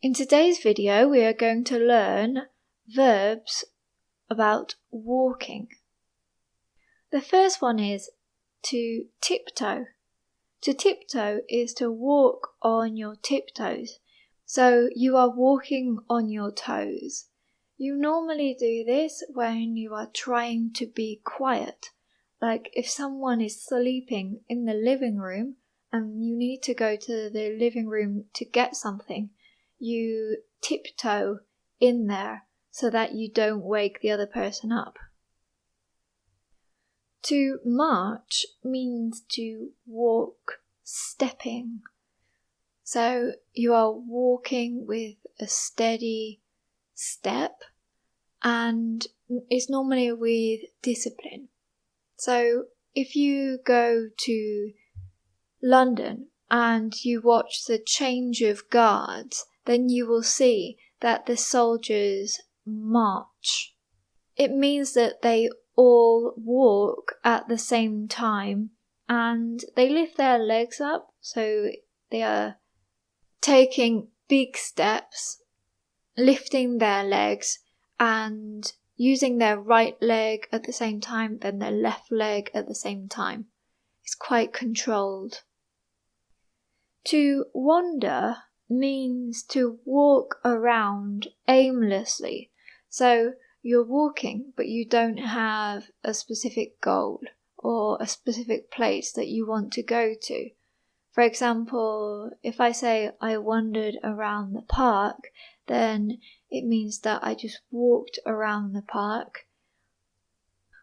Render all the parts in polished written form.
In today's video, we are going to learn verbs about walking. The first one is to tiptoe. To tiptoe is to walk on your tiptoes. So you are walking on your toes. You normally do this when you are trying to be quiet. Like if someone is sleeping in the living room and you need to go to the living room to get something, you tiptoe in there so that you don't wake the other person up. To march means to walk stepping. So you are walking with a steady step and it's normally with discipline. So if you go to London and you watch the change of guards, then you will see that the soldiers march. It means that they all walk at the same time and they lift their legs up, so they are taking big steps, lifting their legs and using their right leg at the same time, then their left leg at the same time. It's quite controlled. To wander means to walk around aimlessly. So you're walking, but you don't have a specific goal or a specific place that you want to go to. For example, if I say I wandered around the park, then it means that I just walked around the park.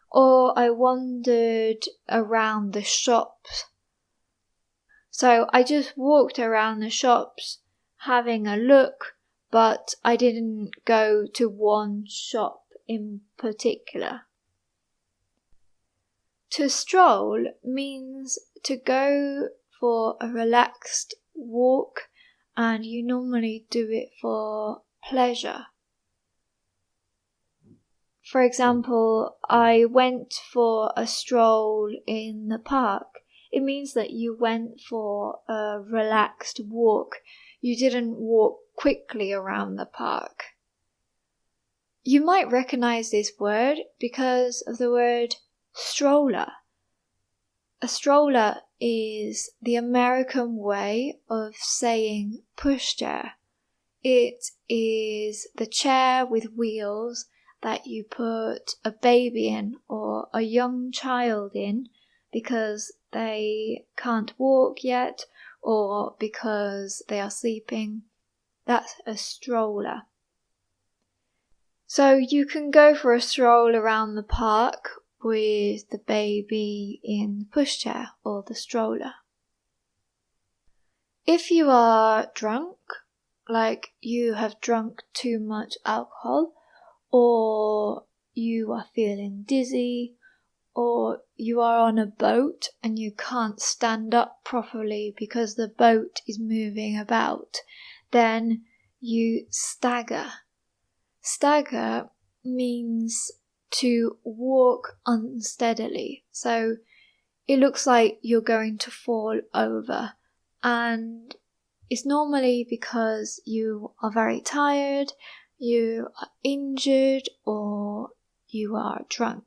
Or I wandered around the shops. So I just walked around the shops having a look, but I didn't go to one shop in particular. To stroll means to go for a relaxed walk, and you normally do it for pleasure. For example, I went for a stroll in the park. It means that you went for a relaxed walk. You didn't walk quickly around the park. You might recognize this word because of the word stroller. A stroller is the American way of saying pushchair. It is the chair with wheels that you put a baby in or a young child in because they can't walk yet or because they are sleeping. That's a stroller. So you can go for a stroll around the park with the baby in the pushchair or the stroller. If you are drunk, like you have drunk too much alcohol, or you are feeling dizzy, or you are on a boat and you can't stand up properly because the boat is moving about, then you stagger. Stagger means to walk unsteadily. So it looks like you're going to fall over, and it's normally because you are very tired, you are injured, or you are drunk.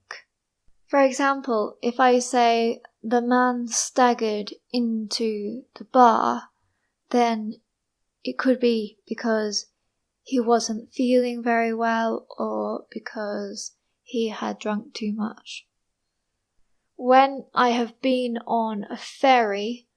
For example, if I say the man staggered into the bar, then it could be because he wasn't feeling very well or because he had drunk too much. When I have been on a ferry,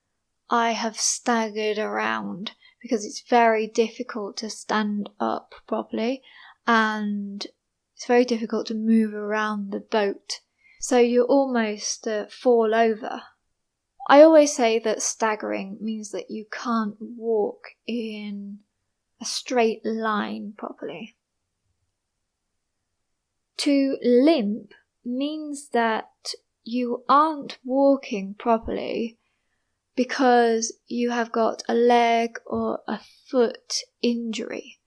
I have staggered around because it's very difficult to stand up properly and it's very difficult to move around the boat. So you almost fall over. I always say that staggering means that you can't walk in a straight line properly. To limp means that you aren't walking properly because you have got a leg or a foot injury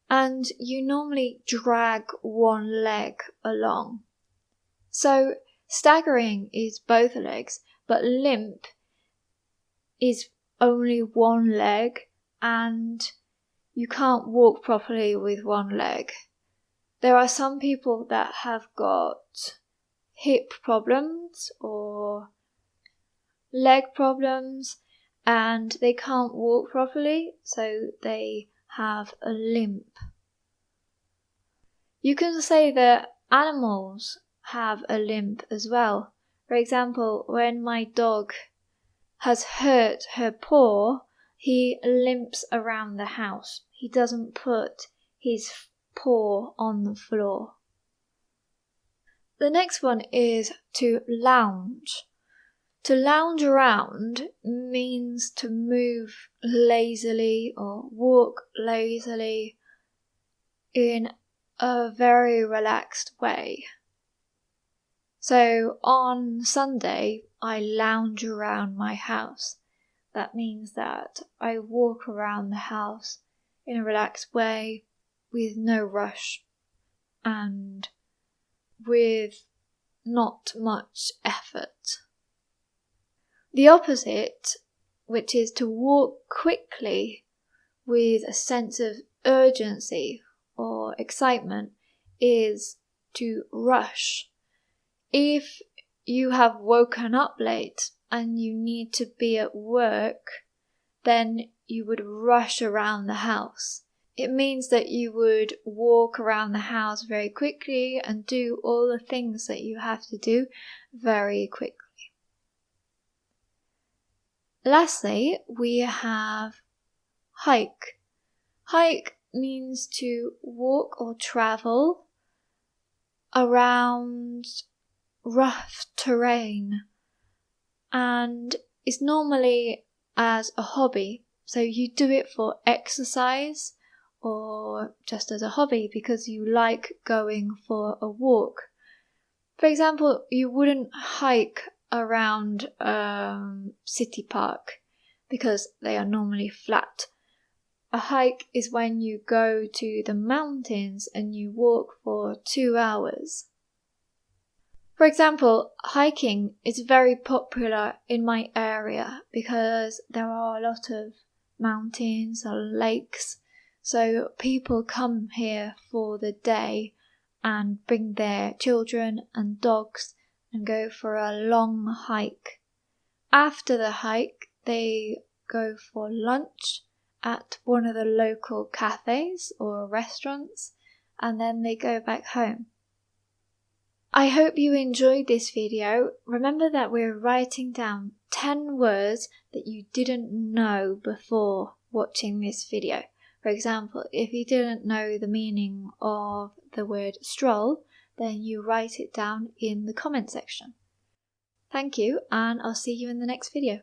and you normally drag one leg along. So staggering is both legs, but limp is only one leg and you can't walk properly with one leg. There are some people that have got hip problems or leg problems and they can't walk properly, so they have a limp. You can say that animals have a limp as well. For example, when my dog has hurt her paw, he limps around the house. He doesn't put his paw on the floor. The next one is to lounge. To lounge around means to move lazily or walk lazily in a very relaxed way. So on Sunday, I lounge around my house. That means that I walk around the house in a relaxed way with no rush and with not much effort. The opposite, which is to walk quickly with a sense of urgency or excitement, is to rush. If you have woken up late and you need to be at work, then you would rush around the house. It means that you would walk around the house very quickly and do all the things that you have to do very quickly. Lastly, we have hike. Hike means to walk or travel around rough terrain and is normally as a hobby. So you do it for exercise or just as a hobby because you like going for a walk. For example, you wouldn't hike around city park because they are normally flat. A hike is when you go to the mountains and you walk for 2 hours. For example, hiking is very popular in my area because there are a lot of mountains and lakes, so people come here for the day and bring their children and dogs and go for a long hike. After the hike, they go for lunch at one of the local cafes or restaurants, and then they go back home. I hope you enjoyed this video. Remember that we're writing down 10 words that you didn't know before watching this video. For example, if you didn't know the meaning of the word stroll, then you write it down in the comment section. Thank you, and I'll see you in the next video.